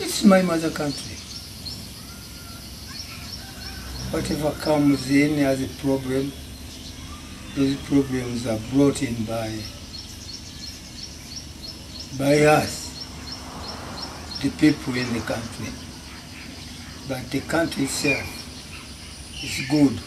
It's my mother country. Whatever comes in as a problem, those problems are brought in by us, the people in the country. But the country itself is good.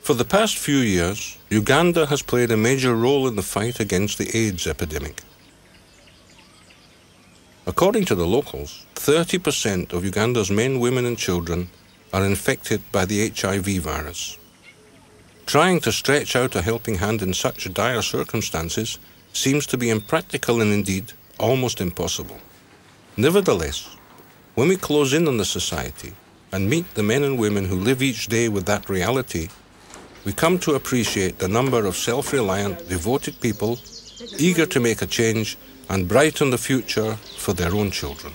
For the past few years, Uganda has played a major role in the fight against the AIDS epidemic. According to the locals, 30% of Uganda's men, women and children are infected by the HIV virus. Trying to stretch out a helping hand in such dire circumstances seems to be impractical and indeed almost impossible. Nevertheless, when we close in on the society and meet the men and women who live each day with that reality, we come to appreciate the number of self-reliant, devoted people eager to make a change and brighten the future for their own children.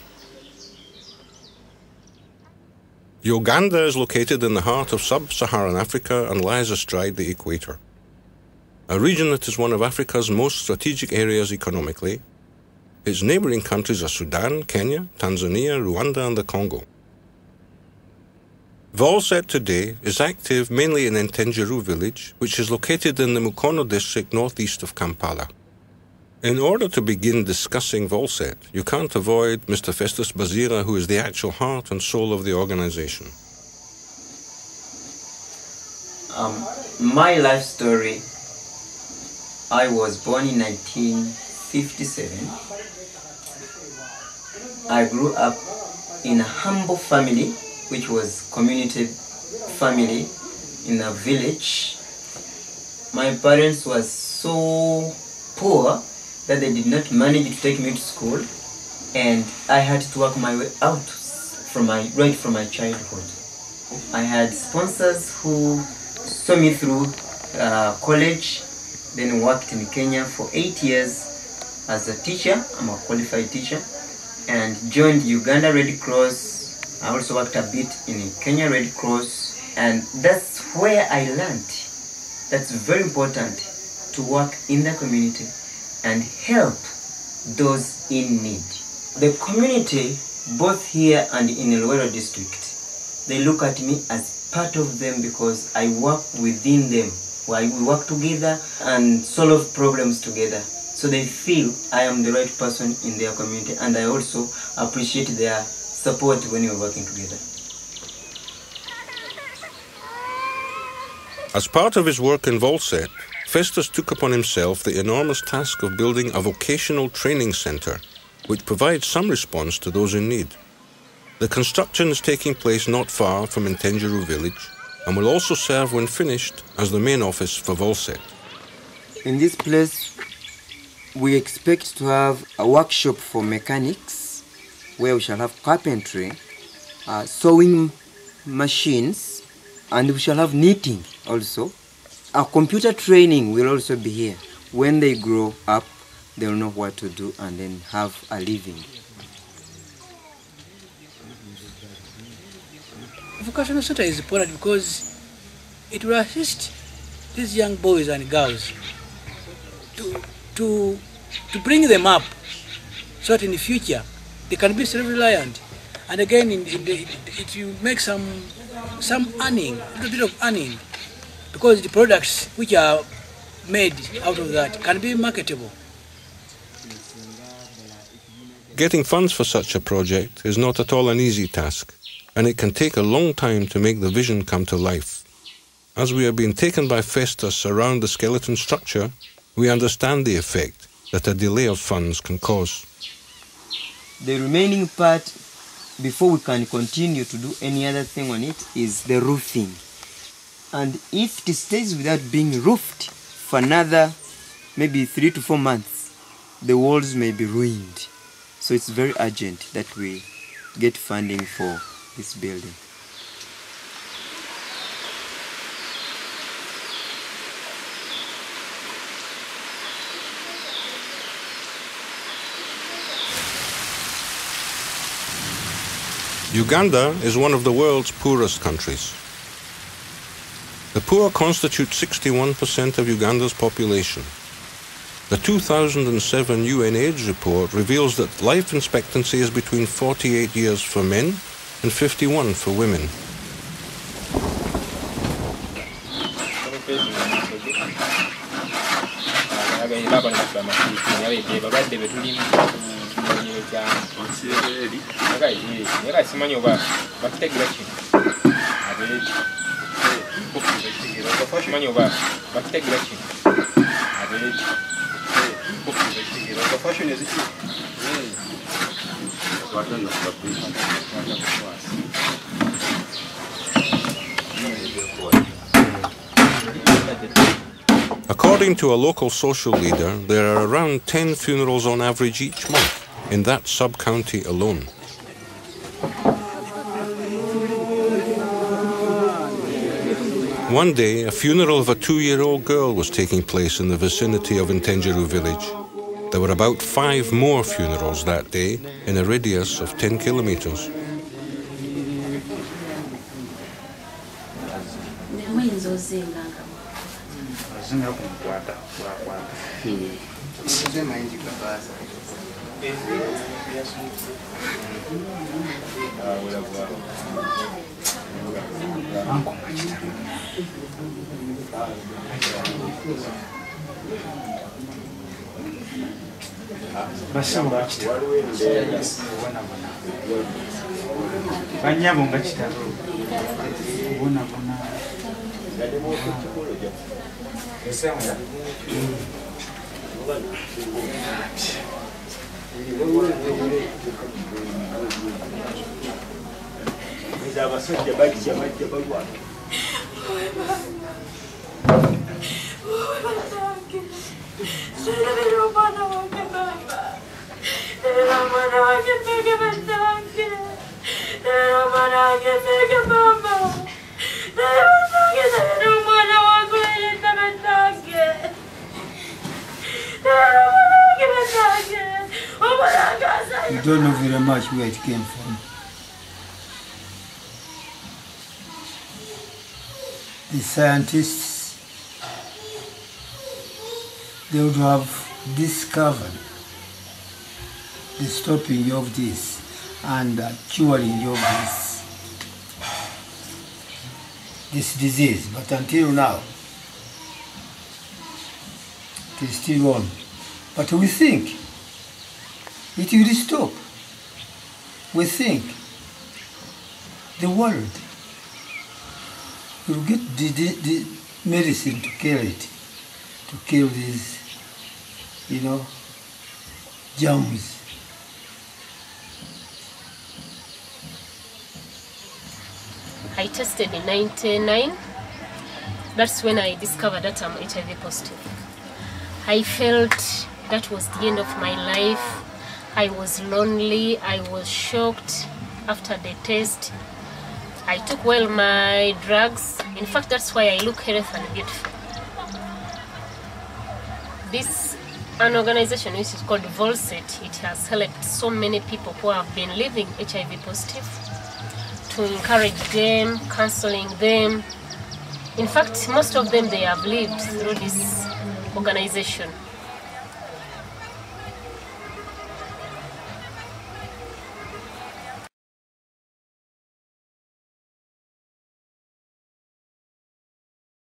Uganda is located in the heart of sub-Saharan Africa and lies astride the equator, a region that is one of Africa's most strategic areas economically. Its neighboring countries are Sudan, Kenya, Tanzania, Rwanda and the Congo. VOLSET today is active mainly in Ntenjeru village, which is located in the Mukono district northeast of Kampala. In order to begin discussing VOLSET, you can't avoid Mr. Festus Bazira, who is the actual heart and soul of the organization. My life story, I was born in 1957. I grew up in a humble family, which was community family in a village. My parents were so poor that they did not manage to take me to school, and I had to work my way out right from my childhood. I had sponsors who saw me through college, then worked in Kenya for 8 years as a teacher. I'm a qualified teacher, and joined Uganda Red Cross. I also worked a bit in Kenya Red Cross, and that's where I learned that's very important to work in the community and help those in need. The community, both here and in Elwero district, they look at me as part of them because I work within them. We work together and solve problems together. So they feel I am the right person in their community, and I also appreciate their support when you're working together. As part of his work in VOLSET, Festus took upon himself the enormous task of building a vocational training centre, which provides some response to those in need. The construction is taking place not far from Ntenjeru village and will also serve when finished as the main office for VOLSET. In this place, we expect to have a workshop for mechanics, where we shall have carpentry, sewing machines, and we shall have knitting also. Our computer training will also be here. When they grow up, they'll know what to do and then have a living. Vocational center is important because it will assist these young boys and girls to bring them up so that in the future they can be self-reliant, and again it will make some earning, a little bit of earning, because the products which are made out of that can be marketable. Getting funds for such a project is not at all an easy task, and it can take a long time to make the vision come to life. as we are being taken by Festus around the skeleton structure, we understand the effect that a delay of funds can cause. The remaining part, before we can continue to do any other thing on it, is the roofing. And if it stays without being roofed for another maybe 3 to 4 months, the walls may be ruined. So it's very urgent that we get funding for this building. Uganda is one of the world's poorest countries. The poor constitute 61% of Uganda's population. The 2007 UNAIDS report reveals that life expectancy is between 48 years for men and 51 for women. According to a local social leader, there are around 10 funerals on average each month in that sub-county alone. One day, a funeral of a 2-year-old girl was taking place in the vicinity of Ntenjeru village. There were about 5 more funerals that day in a radius of 10 kilometers. We don't know very much where it came from. The scientists, they would have discovered the stopping of this and curing of this disease, but until now, it is still on. But we think it will stop. We think the world will get the medicine to kill it, to kill these, germs. I tested in 99. That's when I discovered that I'm HIV positive. I felt that was the end of my life. I was lonely, I was shocked after the test. I took well my drugs. In fact, that's why I look healthy and beautiful. This an organization which is called VOLSET. It has helped so many people who have been living HIV positive, to encourage them, counseling them. In fact, most of them, they have lived through this organization.